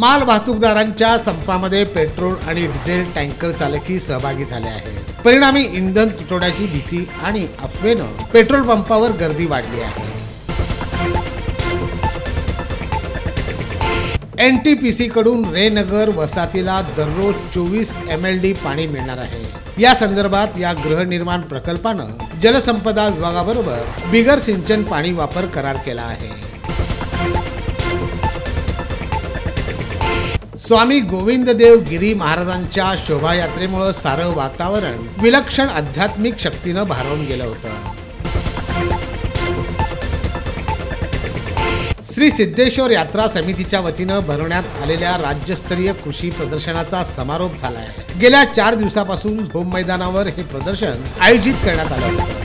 माल वाहतूकदारांच्या संपामध्ये पेट्रोल आणि डिझेल टँकर चालकही सहभागी झाले आहेत। परिणामी इंधन तुटवड्याची भीती आणि अफवेनं पेट्रोल पंपावर गर्दी वाढली आहे। NTPC कडून रेनगर वसाहतीला दररोज 24 MLD पाणी मिळणार आहे। या संदर्भात या गृहनिर्माण प्रकल्पानं जलसंपदा विभागाबरोबर बिगर सिंचन पाणी वापर करार केला आहे। स्वामी गोविंददेव गिरी महाराजांच्या शोभायात्रेमुळे सारं वातावरण विलक्षण आध्यात्मिक शक्तीनं भारावून गेलं होतं। श्री सिद्धेश्वर यात्रा समितीच्या वतीनं भरवण्यात आलेल्या राज्यस्तरीय कृषी प्रदर्शनाचा समारोप झाला आहे। गेल्या 4 दिवसापासून होम मैदानावर हे प्रदर्शन आयोजित करण्यात आलं होतं।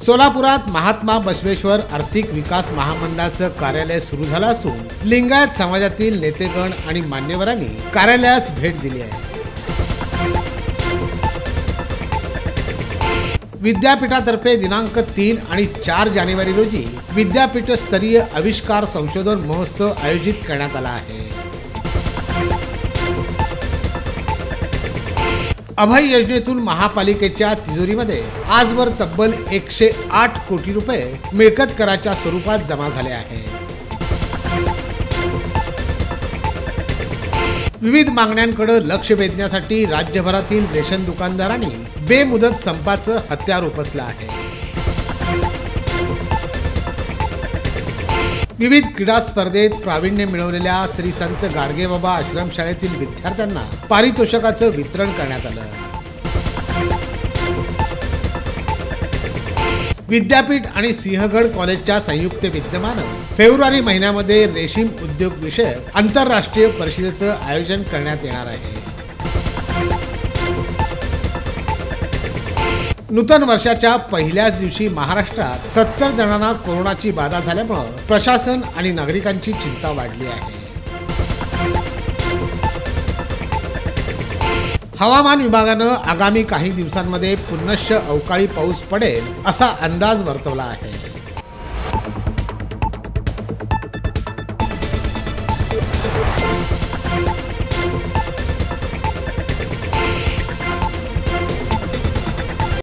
सोलापुरात महात्मा बसवेश्वर आर्थिक विकास महामंडळाचं कार्यालय सुरू झालं असून लिंगायत समाजातील नेतेगण आणि मान्यवरांनी कार्यालयास भेट दिली आहे। विद्यापीठातर्फे दिनांक 3 आणि 4 जानेवारी रोजी विद्यापीठ स्तरीय आविष्कार संशोधन महोत्सव आयोजित करण्यात आला आहे। अभय योजनेतून महापालिकेच्या तिजोरीमध्ये आजवर तब्बल 108 कोटी रुपये मिळकत कराच्या स्वरूपात जमा झाले आहे। विविध मागण्यांकडे लक्ष वेधण्यासाठी राज्यभरातील रेशन दुकानदारांनी बेमुदत संपाचं हत्यार उपसलं आहे। विविध क्रीडा स्पर्धेत प्रावीण्य मिळवलेल्या श्री संत गाडगेबाबा आश्रमशाळेतील विद्यार्थ्यांना पारितोषिकाचं वितरण करण्यात आलं। विद्यापीठ आणि सिंहगड कॉलेजच्या संयुक्त विद्यमानं फेब्रुवारी महिन्यामध्ये रेशीम उद्योग विषयक आंतरराष्ट्रीय परिषदेचं आयोजन करण्यात येणार आहे। नूतन वर्षाच्या पहिल्याच दिवशी महाराष्ट्रात 70 जणांना कोरोनाची बाधा झाल्यामुळे प्रशासन आणि नागरिकांची चिंता वाढली आहे। हवामान विभागानं आगामी काही दिवसांमध्ये पुनश्च अवकाळी पाऊस पडेल असा अंदाज वर्तवला आहे।